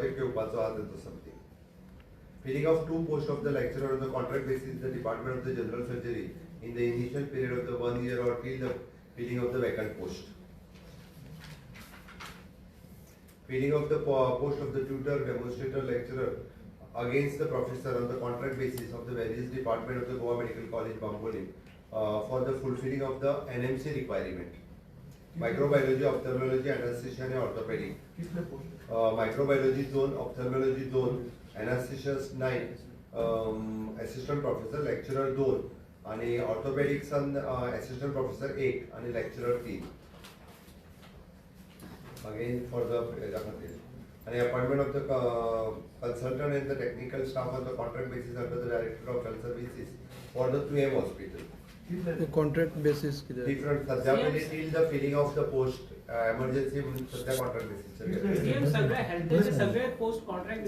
Project घेवपाचो आहा तेचो something. Filling of 2 posts of the lecturer on the contract basis in the Department of the General Surgery in the initial period of the 1 year or till the filling of the vacant post. Filling of the post of the tutor, demonstrator, lecturer against the professor on the contract basis of the various department of the Goa Medical College, Bamboli, for the fulfilling of the NMC requirement. Microbiology, ophthalmology, anesthesia and orthopedic. Microbiology zone, ophthalmology zone, anesthesiast 9, assistant professor, lecturer 2 आणि orthopedics assistant professor 1 आणि lecturer 3. Again for the and appointment of the consultant and the technical staff on the contract basis under the director of health services for the 2M hospital. The contract basis different till the filling of the post emergency सध्या contract basis सगळ्या हेल्थचे सगळे post contract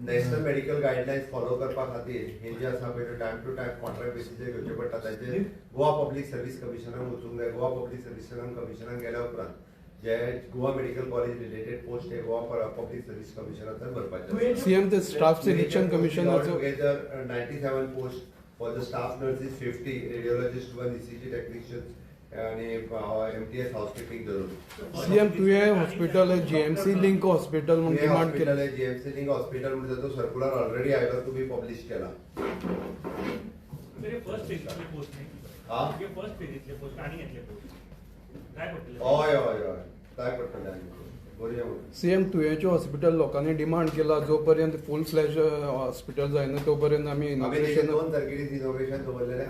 national medical guidelines follow करपा खातीर हे जे आसा पळय time to time contract बेसिसचेर घेवचे पडटा. ताचे गोवा पब्लीक सर्वीस कमिशनाक वचूंक जाय. गोवा पब्लीक सर्वीस कमिशनाक गेल्या उपरांत जे Goa medical college related post हे गोवा पब्लीक सर्वीस कमिशनांतल्यान भरपाचे. सीएम ते स्टाफ सिलेक्शन कमिशनाचो together 97 post for the staff nurses 50, radiologist 1, ECG technicians आणि MTS हाउसकीपिंग धरून. CM Tuem hospital GMC link hospital म्हणून डिमांड केलं. GMC लिंक हॉस्पिटल म्हणजे तो सर्क्युलर ऑलरेडी आयला तुम्ही पब्लिश केला. मेरे फर्स्ट पेजचे पोस्ट नाही. हां हे फर्स्ट पेजचे पोस्ट आणि घेतले पोस्ट काय पडले. होय काय पडले बरोबर. सीएम तुयेचे हॉस्पिटल लोकांनी डिमांड केला जोपर्यंत फुल फ्लॅश हॉस्पिटल जायना तोपर्यंत आम्ही इनॉग्रेशन 2 तारखेक इनॉग्रेशन दवरलेले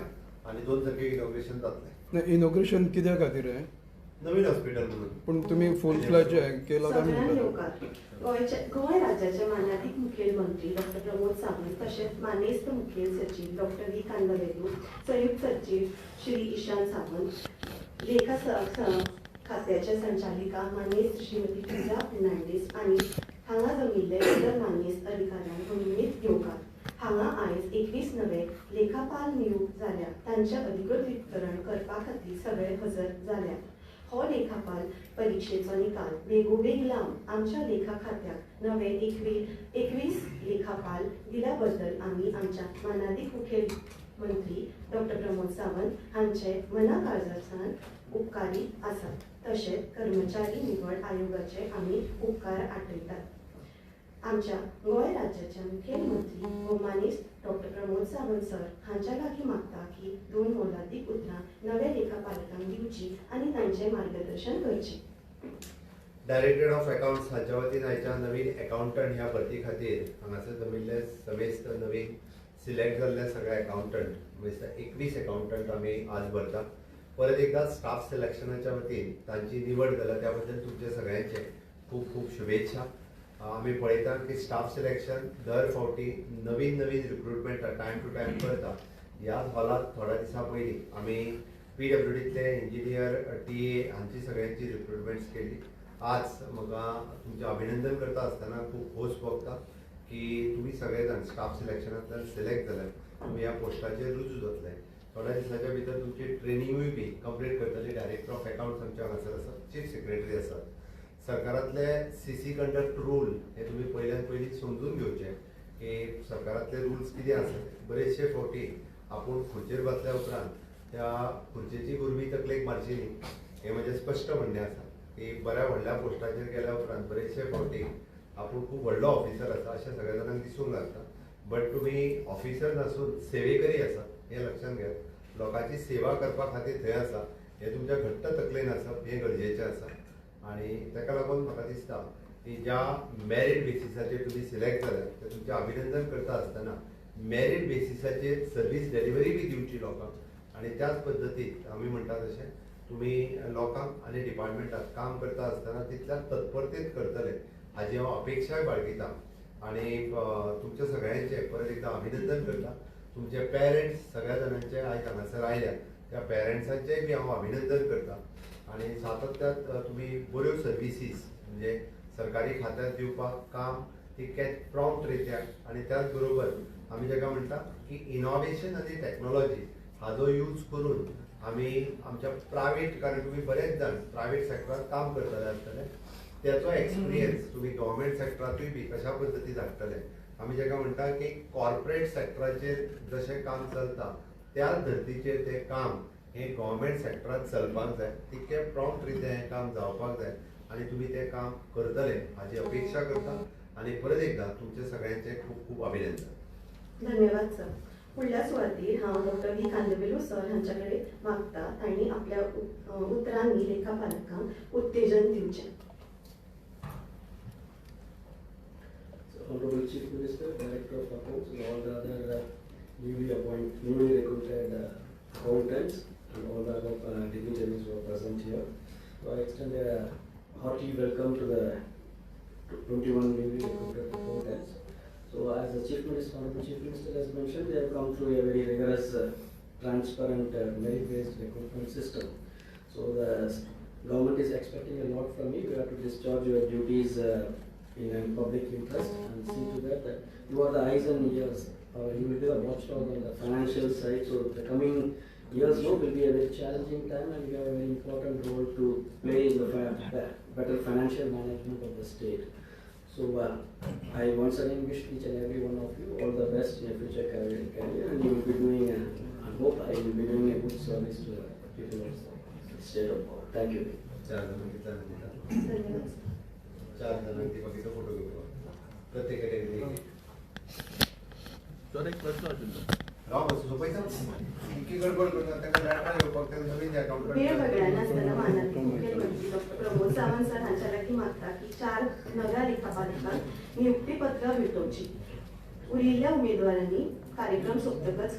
आणि 2 तारखेक इनॉग्रेशन जातले. इनॉग्रेशन कित्या खातीर आहे नवीन हॉस्पिटल म्हणून. पण तुम्ही फुल फ्लॅश केला काय म्हणतात. गोंय राज्याचे माननीय मुखेलमंत्री डॉक्टर प्रमोद सावंत तसेच मानेस्त मुखेल सचिव डॉक्टर व्ही कांदवेलू, संयुक्त सचिव श्री ईशान सावंत, लेखा खात्याच्या संचालिका मानेस्त श्रीमती पूजा फर्नांडीस आणि हांगा जमिल्ले इतर मानेस्त अधिकाऱ्यांक निमित्त येवकार. हांगा आयज 21 नवे लेखापाल नियुक्त जाल्या. तांचे अधिकृत वितरण करपा खातीर सगळे हजर जाल्या. हो लेखापाल परीक्षेचो निकाल बेगोबेग लावन आमच्या लेखा खात्याक नवे 21 लेखापाल दिल्या बद्दल आमी आमच्या माननीय मुखेलमंत्री डॉक्टर प्रमोद सावंत हांचे मनाकाळजासान उपकारी आसात. तशेंच कर्मचारी निवड आयोगाचे आमी उपकार आठयतात. आमच्या गोंय राज्याच्या मुखेलमंत्री व मानेस्त डॉक्टर प्रमोद सावंत सर हांच्या लागीं मागता की 2 मोलादीक उतरां नव्या लेखापालकांक दिवची आनी तांचे मार्गदर्शन करचे. डायरेक्टर ऑफ अकाउंट्स हांच्या वतीन आयच्या नवीन अकाउंटंट ह्या भरती खातीर हांगासर जमिल्ले समेस्त नवीन सिलेक्ट जाल्ले सगळे अकाउंटंट म्हणजे 21 अकाउंटंट आमी आज भरता. परत एकदा स्टाफ सिलेक्शनाच्या वतीन तांची निवड जाल्या त्या बद्दल तुमचे सगळ्यांचे खूप खूप शुभेच्छा. आम्ही पळयता की स्टाफ सिलेक्शन दर फावटी नवीन रिक्रुटमेंट टायम टू टायम करता. ह्याच हॉलात थोड्या दिसा पयलीं आमी PWDतले इंजिनियर TA हांची सगळ्यांची रिक्रुटमेंट्स केली. आज म्हाका तुमचें अभिनंदन करता आसतना खूब खोस भोगता की तुमी सगळे जाण स्टाफ सिलेक्शनांतल्यान सिलेक्ट जाल्यात. तुमी ह्या पोस्टाचेर रुजू जातले. थोड्या दिसाच्या भितर तुमची ट्रेनिंगूय बी कंप्लीट करतले. डायरेक्टर ऑफ अकाउंट्स आमच्या हांगासर आसा, चीफ सेक्रेटरी आसात. सरकारातले CC कंडक्ट रूल हे तुम्ही पहिल्यान पयलीं समजून घेवचे की सरकारातले रुल्स कितें आसात. बरेचशे फावटी आपूण खुर्चेर बसल्या उपरांत त्या खुर्चेची गुरमी तकलेक मारची हे म्हजें स्पश्ट म्हणणें आसा की बऱ्या व्हडल्या पोस्टाचेर गेल्या उपरांत बरेचशे फावटी आपूण खूब व्हडलो ऑफिसर आसा अशें सगळ्या जाणांक दिसूंक लागता. बट तुमी ऑफिसर नासून सेवेकरी आसा हे लक्षात घेयात. लोकांची सेवा करपा खातीर थंय आसा हे तुमच्या घट्ट तकलेन आसप हे गरजेचें आसा. आणि ताका लागून म्हाका दिसता की ज्या मेरिट बेसिसाचेर तुमी सिलेक्ट जाल्यात ते तुमचें अभिनंदन करता आसतना मेरिट बेसिसाचेर सर्वीस डेलिव्हरी बी दिवची लोकांक. आणि त्याच पद्दतीन आमी म्हणटा तशें तुमी लोकांक आनी डिपार्टमेंटात काम करता आसतना तितल्या तत्परतेन करतले हाजी हांव अपेक्षाय बाळगिता. आणि तुमच्या सगळ्यांचे परत एकदा अभिनंदन करता. तुमचे पेरंट्स सगळ्या जाणांचे आयज हांगासर आयल्या त्या पेरंट्सांचेय बी हांव अभिनंदन करता. आणि सातत्यात तुम्ही बऱ्यो सर्विसीस म्हणजे सरकारी खात्यात दिवपाक काम तितकेच प्रॉम्प्ट रित्या आणि त्याच बरोबर आमी जाका म्हणटा की इनोव्हेशन आनी टॅक्नॉलॉजी हाजो यूज करून आमी आमच्या प्रायवेट कारण तुम्ही बरेच जाण प्रायवेट सेक्टरात काम करतले आसतले त्याचो एक्सपिरियन्स तुम्ही गव्हर्मेंट सेक्टरातूय बी कशा पद्दतीन धाडटले. आमी जेका म्हणटा की कॉर्पोरेट सेक्टराचेर जशें काम चलता त्याच धर्तीचेर तें काम हे गव्हर्मेंट सेक्टरात चलपाक जाय, तितके प्रॉम्प्ट रित्या हें काम जावपाक जाय आनी तुमी तें काम करतले हाची अपेक्षा करता. आनी परत एकदा तुमचे सगळ्यांचे खूब खूब अभिनंदन. धन्यवाद सर. फुडल्या सुवातेर हांव डॉक्टर व्ही कांदवेलो सर हांच्याकडे मागता तांणी आपल्या उतरांनी लेखापालांक उत्तेजन दिवचें. Honorable Chief Minister, Director of Accounts, and all the other newly recruited accountants, and all the other dignitaries who are present here. So I extend a hearty welcome to the 21 newly recruited accountants. So as the Honorable Chief Minister has mentioned, they have come through a very rigorous, transparent, merit-based recruitment system. So the government is expecting a lot from you. You have to discharge your duties in a public interest and see to that you are the eyes and ears. You will be the watchdog on the financial side. So the coming years will be a very challenging time, and you have a very important role to play in the better financial management of the state. So I once again wish each and every one of you all the best in your future career, and you will be doing, I hope I will be doing a good service to the people of the state of power. Thank you. धन्यवाद. 4 जणांची बाकीचा photo घेऊ प्रत्येक category. Sir एक प्रश्न आशिल्लो. राव बस झोपायचा इतकी गडबड करतात त्यांना डाटा घेवपाक ते नवीन अकाउंट वेगवेगळ्या नासतना मानात मुख्यमंत्री डॉक्टर प्रमोद सावंत सर हांच्या लागीं मागता की 4 नव्या लेखापालांक नियुक्तीपत्रां भेटोवची. उरिल्ल्या उमेदवारांनी कार्यक्रम सोंपतकच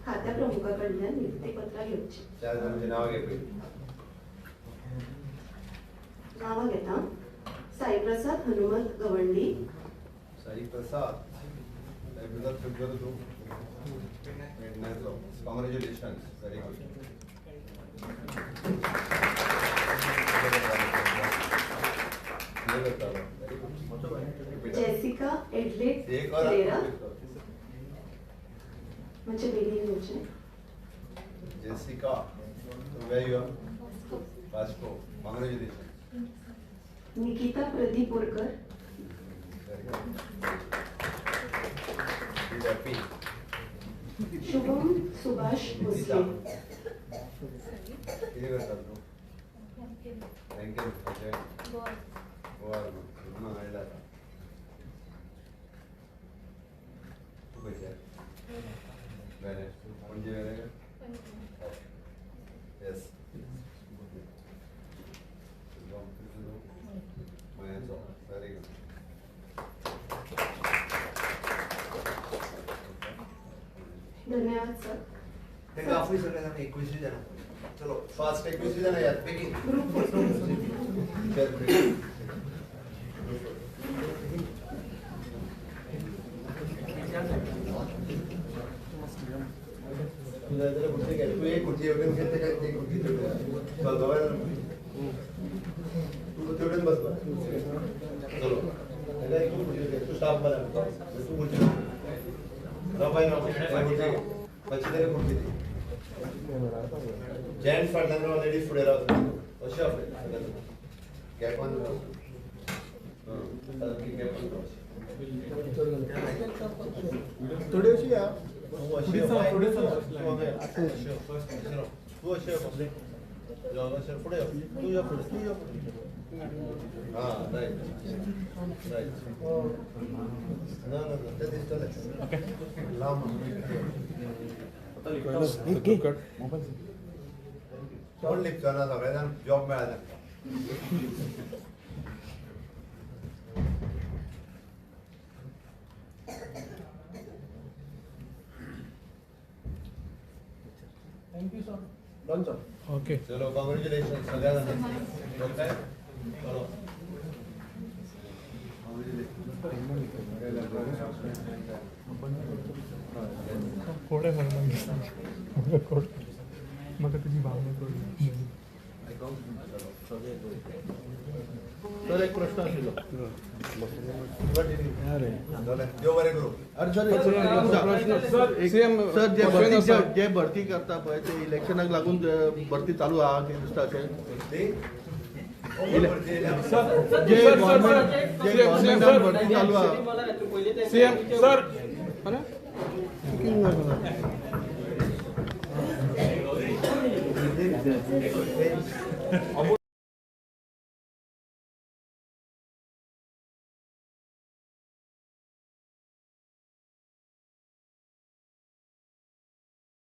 खात्या प्रमुखा कडल्यान नियुक्तीपत्रां घेवची. 4 जणांची नावं घे पयली. नांवां घेता. Saiprasad Hanumant Gawandi, Sai Prasad congratulation, very good. Jessica एडलेट पेरेरा म्हणजे बेगीन घेवचें. Jessica, where you are? Vasco, congratulations. Nikita Pradeep Borkar, Very good. Be happy. Shubham Subhash Bhosale, किती करतात तू? बँकेत अजय गोवा आयला आता. तू कशी आहे? बरे म्हणजे बरे का? येस. Very good. धन्यवाद सर. ते काफी सगळे जण 21 जण. चलो फास्ट 21 जण यात पैकी ग्रुप फोटो. तुझ्या जरा कुठे काय तू एक कुठे वगैरे घेते काय ते कुठे चल बाबा तू तेवढेच बस बा. चलो त्याला एक कुठे घे तू स्टाफ बना तू कुठे राबाई ना पछी तरी कुठे दे जेंट्स फाटल्यान लेडीज फुडें रावतात अशें आपले गॅप ऑन गॅप ऑन थोडी अशी या तू अशी पुढे तू या पुढे हा राईट राईट ना ते दिसतले लांब कोण लिपचो ना सगळे जाण जॉब मेळाला. Thank you sir. Done sir. Okay. चलो कॉंग्रॅच्युलेशन सगळ्या जणांना. ओके चलो कोडे म्हाका तुजी भावना कळ्ळी. सर एक प्रश्न आशिल्लो. देव बरें करूं. सर जे भरती करता पळय ते इलेक्शनाक लागून भरती चालू आहा कितें दिसता अशें? जे गव्हर्नमेंटान भरती चालू आहा सीएम सर अरे